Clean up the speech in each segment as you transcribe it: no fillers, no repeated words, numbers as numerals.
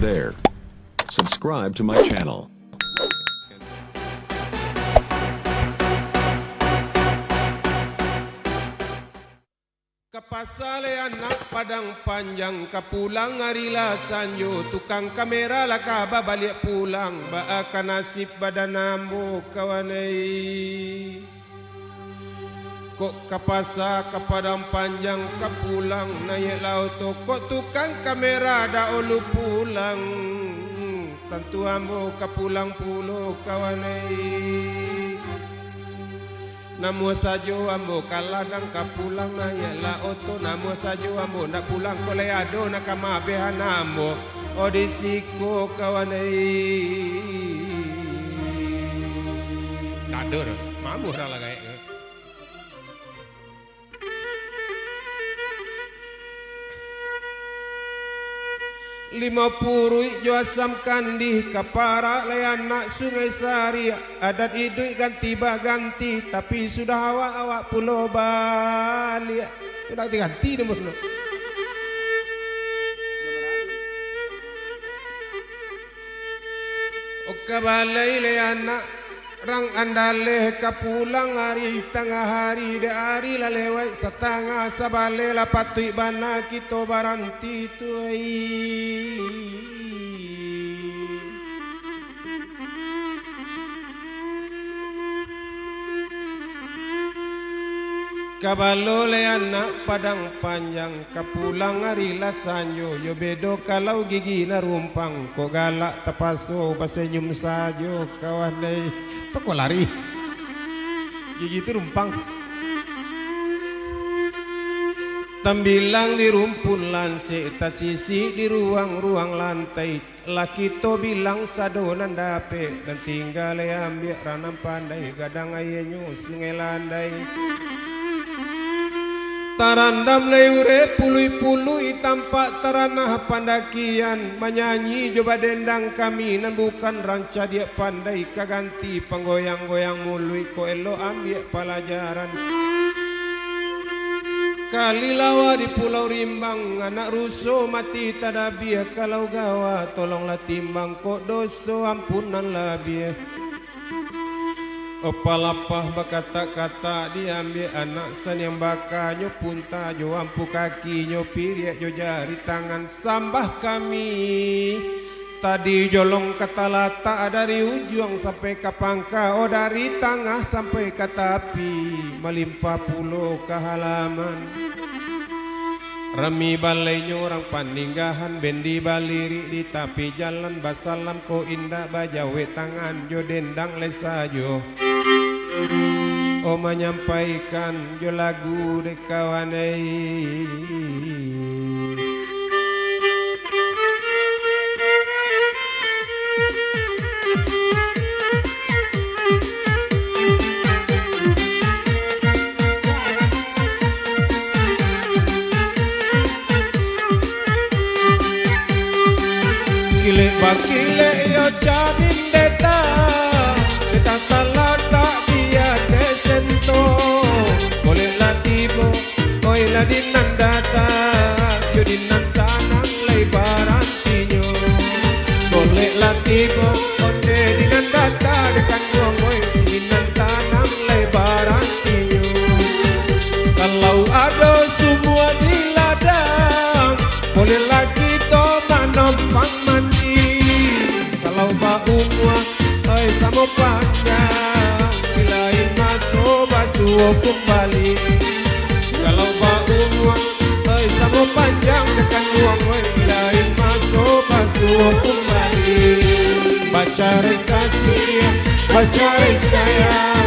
there. Subscribe to my channel. Kapasale anak padang panjang kapulang arila sanyo tukang kamera laka balik pulang baa nasib badanamu kawanai kok kapasa kapadang panjang kapulang naik laut kok tukang kamera da ulu pulang tentu ambo kapulang pulo kawanai Namo sajo ambo kaladang kapulang na yala oto namo sajo ambo nak pulang kolai ado nak kamabehan ambo odisiko kawanai dadur mamu dah lah kayak 50 jo asam kandi kapara layanak sungai Sari adat idui ganti ganti tapi sudah awak pulau Bali sudah diganti nomor no. Oka balai layanak rang andale kapulang hari tengah hari da hari lalewai setengah sabale la patui bana kita baranti tuai kabalo le anak padang panjang kapulang hari lasanyo yo bedo kalau gigi na rumpang ko galak tapaso basenyum sajo kawanai toko lari gigi itu rumpang tambilang di rumpulan sekta sisi di ruang-ruang lantai laki to bilang sadonan dape dan tinggal ambil ranam pandai gadang ayenyo sungai landai tarandam leure pului-pului tampak teranah pandakian menyanyi coba dendang kami nan bukan ranca dia pandai kaganti penggoyang-goyang mului ko elo ambil pelajaran kali lawa di pulau rimbang anak ruso mati tadabia kalau gawa tolonglah timbang kok doso ampunan labia opalapah berkata-kata diambil anak san yang bakanya punta jo ampu kaki nyo piriak jo jari tangan sambah kami tadi jolong kata lata dari ujung sampai ke pangka oh dari tengah sampai ke tapi melimpah pulau ke halaman remi balainya orang paninggahan bendi baliri di tapi jalan basalam ko indah bajawe tangan jo dendang lesajo oh menyampaikan jo lagu de kawanai kile bakile yo jamin deta deta talata dia desento boleh latibo oi ladin data yo dinanta nang lebaran sinyo boleh latibo onde dinandata dekan wong oi dinanta nang lebaran sinyo kalau ada semua di ladang boleh lagi to manompang kalau baumwa ay samo panjang bilain masuk basuh kembali kalau baumwa ay samo panjang dekan uang way bilain masuk basuh kembali pacaran kasih pacaran sayang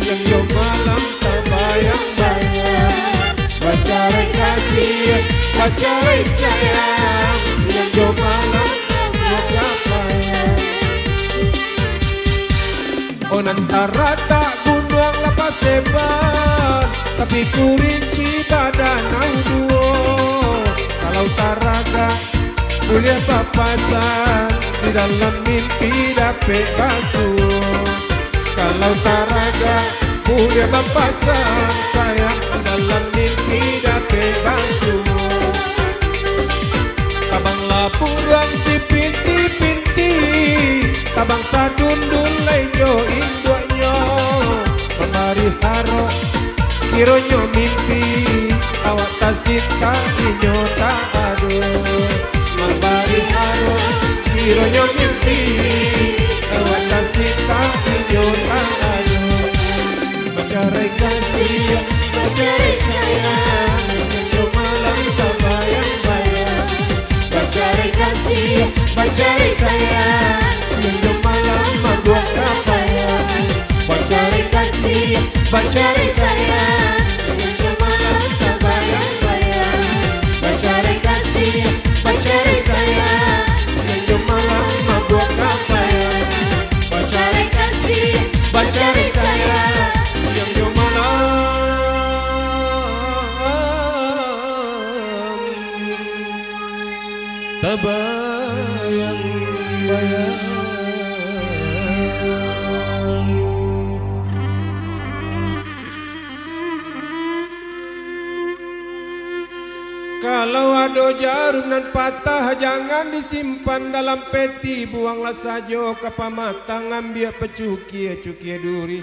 yang do malam terbayang-bayang pacaran kasih pacaran sayang yang do malam oh antara tak gunung lepas sebar tapi kurinci badan auduo kalau taraga boleh papasan di dalam mimpi dapat basuh kalau taraga boleh papasan sayang di dalam mimpi dapat basuh abang lapurang sipit Kironyo mimpi awak tasita inyo tak ado mambari ado. Kironyo mimpi awak tasita inyo tak ado. Bacarai kasih, bacarai sayang, inyo malam tak bayang-bayang. bacarai kasih, bacarai sayang, Inyo malam membuat kapayang. bacarai kasih, bacarai sayang, inyo malam tak bayang-bayang. Bacarai kasih, bacarai sayang, Inyo malam membuat kapayang. bacarai kasih, bacarai sayang. Inyo malam tak bayang-bayang. Kalau ada jarum nan patah jangan disimpan dalam peti, buanglah saja ke pamatang ambil pecukie duri.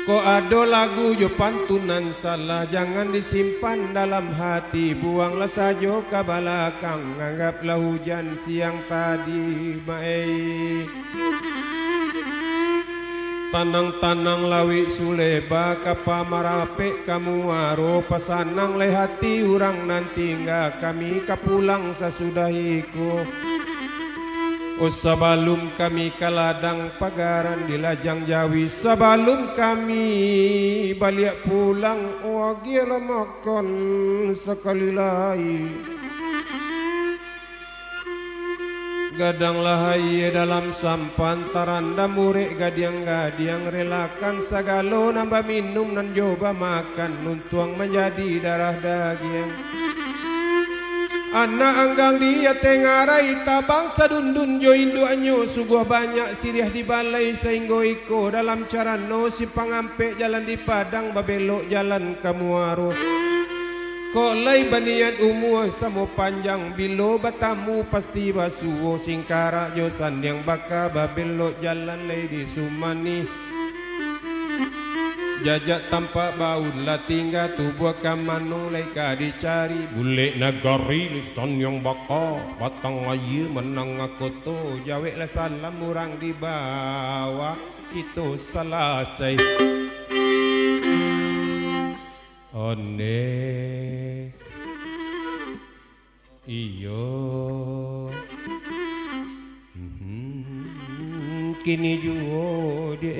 Ko ada lagu jo pantunan salah jangan disimpan dalam hati, buanglah saja ke belakang anggaplah hujan siang tadi baik. Tanang-tanang lawi suleba kapa marape kamu aro pasanang le hati urang nanti enggak kami kapulang sasudahiku. Oh sabalum kami kaladang pagaran di lajang Jawi, sabalum kami balik pulang oh gila makan sekali lagi. Gadanglah hai dalam sampan taranda murek gadiang-gadiang relakan sagalo nambah minum nan coba makan nuntuang menjadi darah daging. Anak anggang dia tengarai tabang sadundun jo indu anyo sugua banyak siriah di balai sehingga iko dalam cara no si pangampe jalan di padang babelok jalan kamuaro. Kok lay banian umur samo panjang bilo batamu pasti basuo singkara josan yang baka babelok jalan lay di sumani. Jajak tampak baun lah tinggal tubuh kamano lay ka dicari bule nagari lisan yang baka batang ayu menang aku to jawe lah salam orang di bawah kita selesai. One iyo kini juo de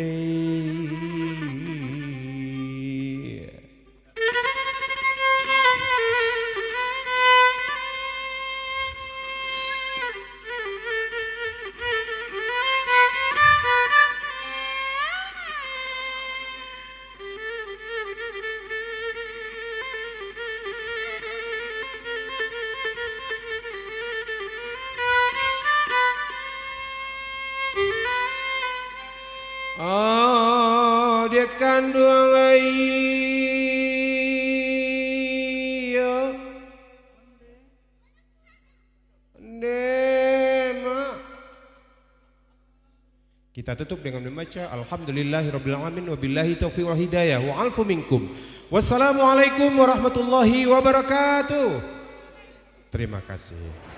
dia kandung ayo nema. Kita tutup dengan membaca Alhamdulillahirabbil alamin wabillahi taufiq wal hidayah wa alfu minkum. Wassalamualaikum warahmatullahi wabarakatuh. Terima kasih.